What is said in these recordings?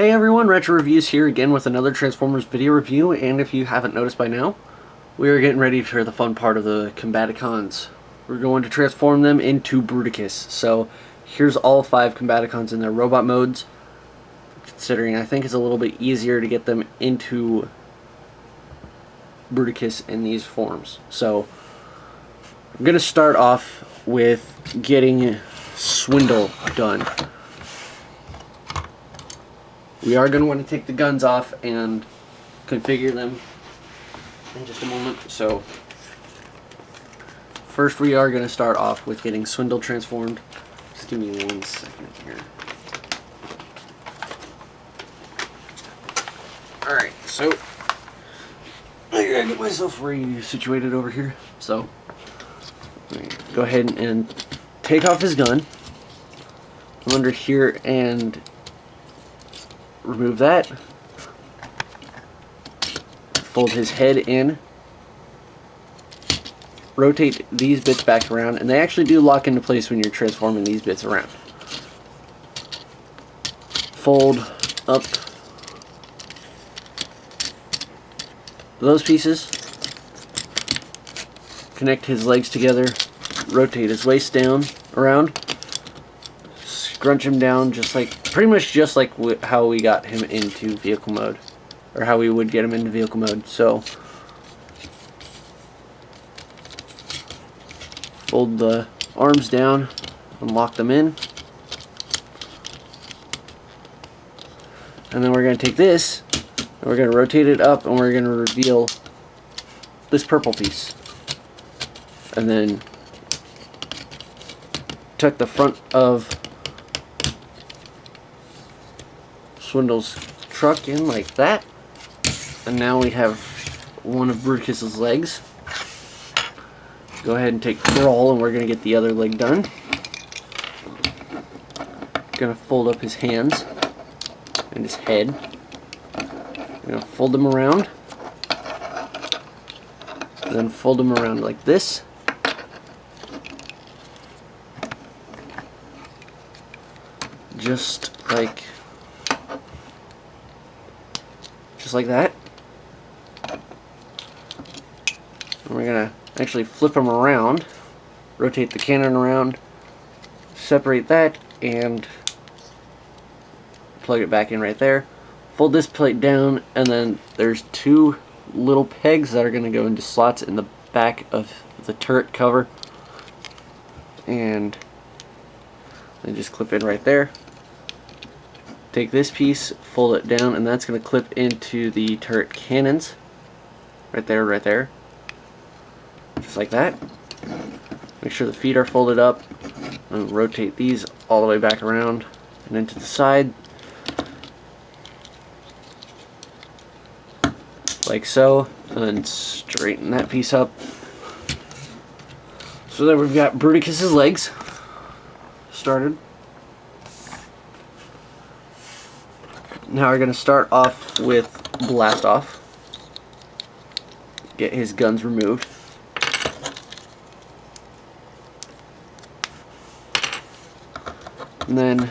Hey everyone, Retro Reviews here again with another Transformers video review, and if you haven't noticed by now, we are getting ready for the fun part of the Combaticons. We're going to transform them into Bruticus. So here's all 5 Combaticons in their robot modes, considering I think it's a little bit easier to get them into Bruticus in these forms. So I'm going to start off with getting Swindle done. We are going to want to take the guns off and configure them in just a moment. So first we are going to start off with getting Swindle transformed. Just give me 1 second here. Alright, so I gotta get myself situated over here. So go ahead and take off his gun. Come under here and remove that. Fold his head in. Rotate these bits back around, and they actually do lock into place when you're transforming these bits around. Fold up those pieces. Connect his legs together. Rotate his waist down around. Scrunch him down pretty much just like how we got him into vehicle mode, or how we would get him into vehicle mode. So fold the arms down and lock them in, and then we're going to take this and we're going to rotate it up, and we're going to reveal this purple piece, and then tuck the front of Swindle's truck in like that, and now we have one of Bruticus's legs. Go ahead and take Brawl, and we're going to get the other leg done. Going to fold up his hands and his head. We're going to fold them around, and then fold them around like this. Just like that. And we're going to actually flip them around, rotate the cannon around, separate that, and plug it back in right there. Fold this plate down, and then there's 2 little pegs that are going to go into slots in the back of the turret cover, and they just clip in right there. Take this piece, fold it down, and that's going to clip into the turret cannons. Right there. Just like that. Make sure the feet are folded up. And rotate these all the way back around and into the side. Like so. And then straighten that piece up. So there we've got Bruticus's legs started. Now we're going to start off with Blast Off. Get his guns removed. And then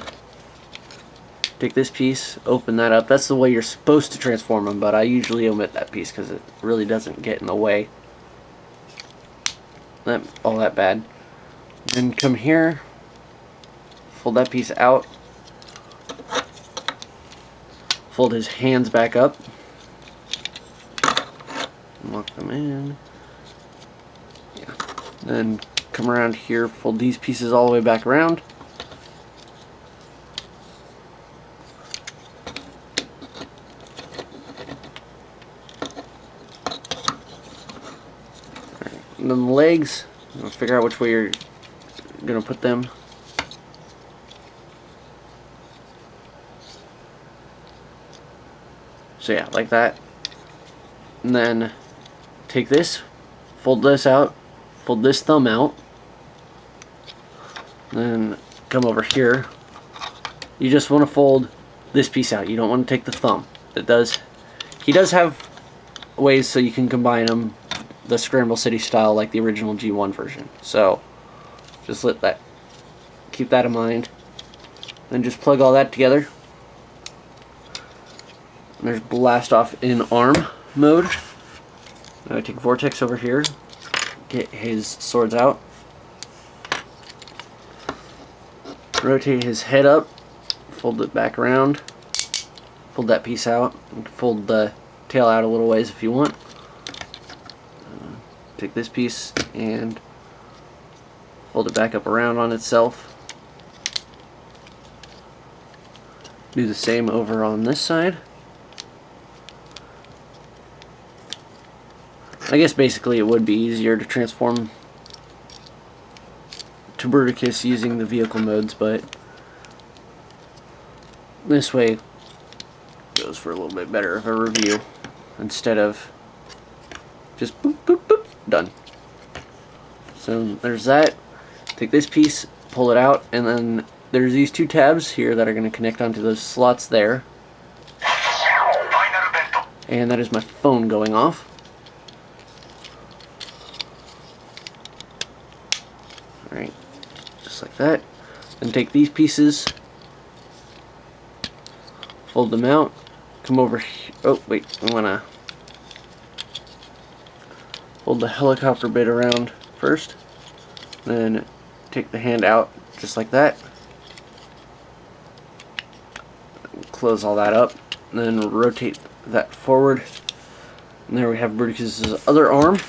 take this piece, open that up. That's the way you're supposed to transform them, but I usually omit that piece because it really doesn't get in the way all that bad. Then come here, fold that piece out. Fold his hands back up, lock them in. Yeah. Then come around here, fold these pieces all the way back around. Alright. And then the legs, figure out which way you're gonna put them. So yeah, like that. And then take this, fold this out, fold this thumb out, then come over here. You just want to fold this piece out. You don't want to take the thumb. He does have ways so you can combine them the Scramble City style like the original G1 version. So just keep that in mind. Then just plug all that together. There's blast off in arm mode. Now I take Vortex over here, get his swords out, rotate his head up, fold it back around, fold that piece out, and fold the tail out a little ways if you want. Take this piece and fold it back up around on itself. Do the same over on this side. I guess basically it would be easier to transform to Bruticus using the vehicle modes, but this way goes for a little bit better of a review instead of just boop boop boop, done. So there's that. Take this piece, pull it out, and then there's these two tabs here that are going to connect onto those slots there. And that is my phone going off. Alright, just like that. Then take these pieces, fold them out, come over here. Oh, wait, I want to fold the helicopter bit around first. Then take the hand out just like that. Close all that up. Then rotate that forward. And there we have Bruticus' other arm.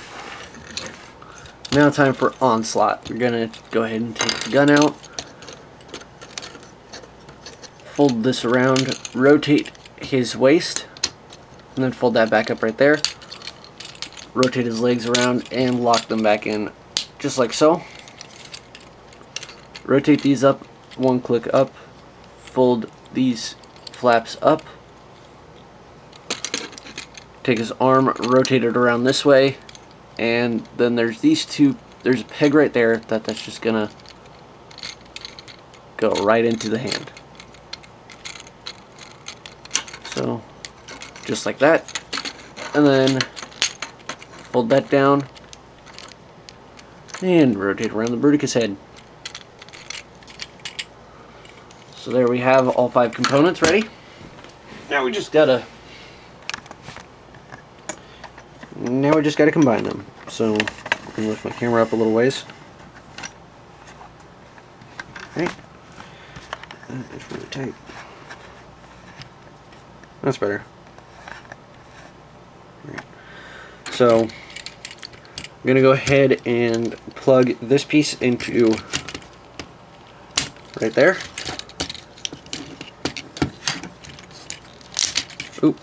Now time for onslaught. We're gonna go ahead and take the gun out, fold this around, rotate his waist, and then fold that back up right there. Rotate his legs around and lock them back in just like so. Rotate these up, one click up, fold these flaps up. Take his arm, rotate it around this way. And then there's these two, there's a peg right there that's just gonna go right into the hand. So, just like that. And then fold that down and rotate around the Bruticus head. So there we have all 5 components ready. Now we just gotta combine them. So I'm gonna lift my camera up a little ways. Okay. That is really tight. That's better. Right. So I'm gonna go ahead and plug this piece into right there. Oop.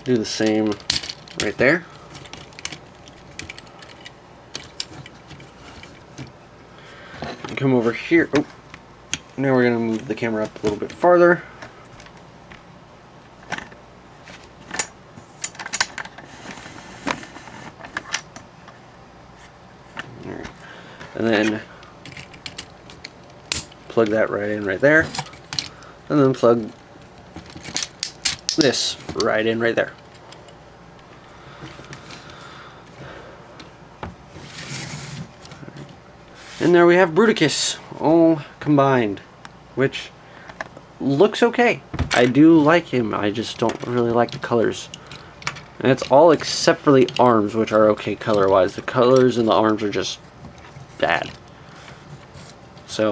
Do the same right there. And come over here. Oh, now we're going to move the camera up a little bit farther. Alright. And then plug that right in right there. And then plug this right in right there. And there we have Bruticus all combined, which looks okay. I do like him, I just don't really like the colors. And it's all except for the arms, which are okay color wise. The colors in the arms are just bad. So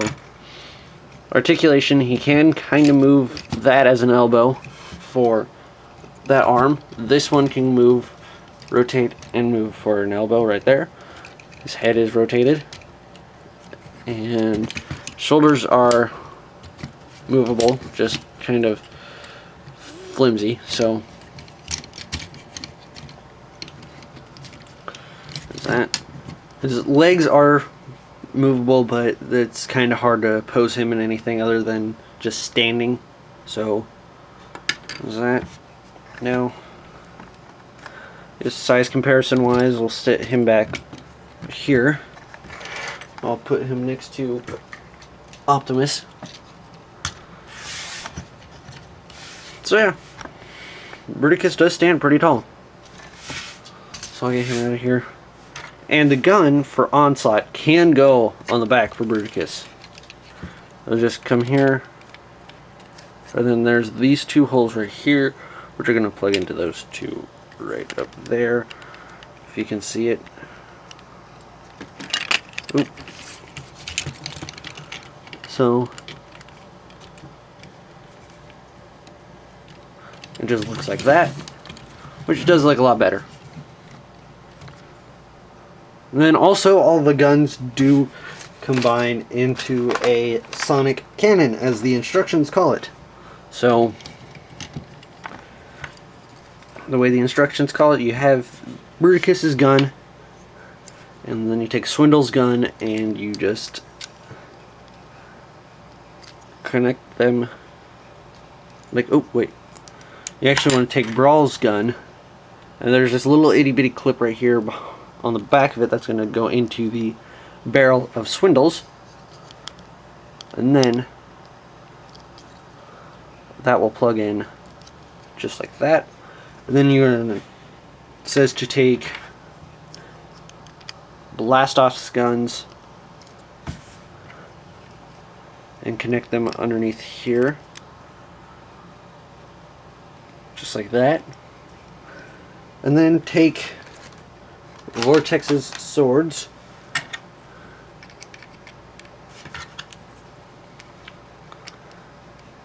articulation, he can kind of move that as an elbow for that arm. This one can move, rotate, and move for an elbow right there. His head is rotated. And shoulders are movable, just kind of flimsy, so there's that. His legs are movable, but it's kind of hard to pose him in anything other than just standing, so there's that. Now, just size comparison wise, we'll sit him back here. I'll put him next to Optimus. So yeah, Bruticus does stand pretty tall. So I'll get him out of here. And the gun for Onslaught can go on the back for Bruticus. I'll just come here, and then there's these two holes right here, which are going to plug into those two right up there, if you can see it. Oop. So it just looks like that, which does look a lot better. And then also all the guns do combine into a sonic cannon, as the instructions call it. So the way the instructions call it, you have Bruticus's gun, and then you take Swindle's gun and you just connect them like, oh wait, you actually want to take Brawl's gun, and there's this little itty bitty clip right here on the back of it that's going to go into the barrel of Swindle's, and then that will plug in just like that. And then it says to take Blast-Off's guns and connect them underneath here, just like that. And then take Vortex's swords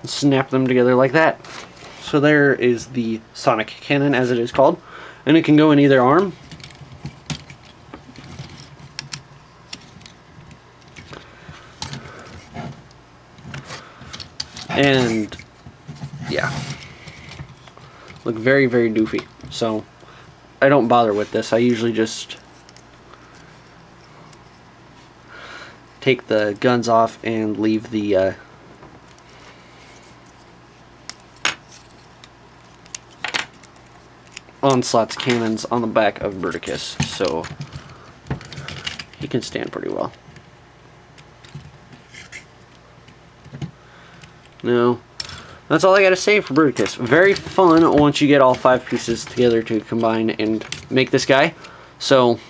and snap them together like that. So there is the sonic cannon, as it is called, and it can go in either arm. And yeah, look very, very doofy. So I don't bother with this. I usually just take the guns off and leave the Onslaught's cannons on the back of Bruticus, so he can stand pretty well. No, that's all I gotta say for Bruticus. Very fun once you get all 5 pieces together to combine and make this guy. So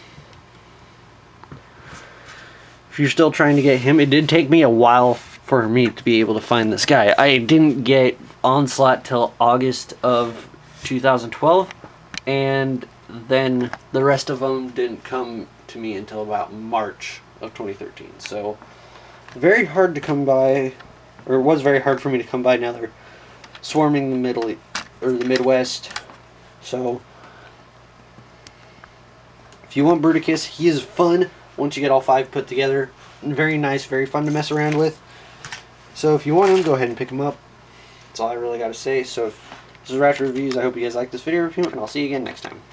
if you're still trying to get him, it did take me a while for me to be able to find this guy. I didn't get Onslaught till August of 2012, and then the rest of them didn't come to me until about March of 2013. So very hard to come by, or it was very hard for me to come by. Now they're swarming the Midwest. So if you want Bruticus, he is fun once you get all 5 put together. And very nice, very fun to mess around with. So if you want him, go ahead and pick him up. That's all I really got to say. So this is Ratchet Reviews. I hope you guys liked this video review, and I'll see you again next time.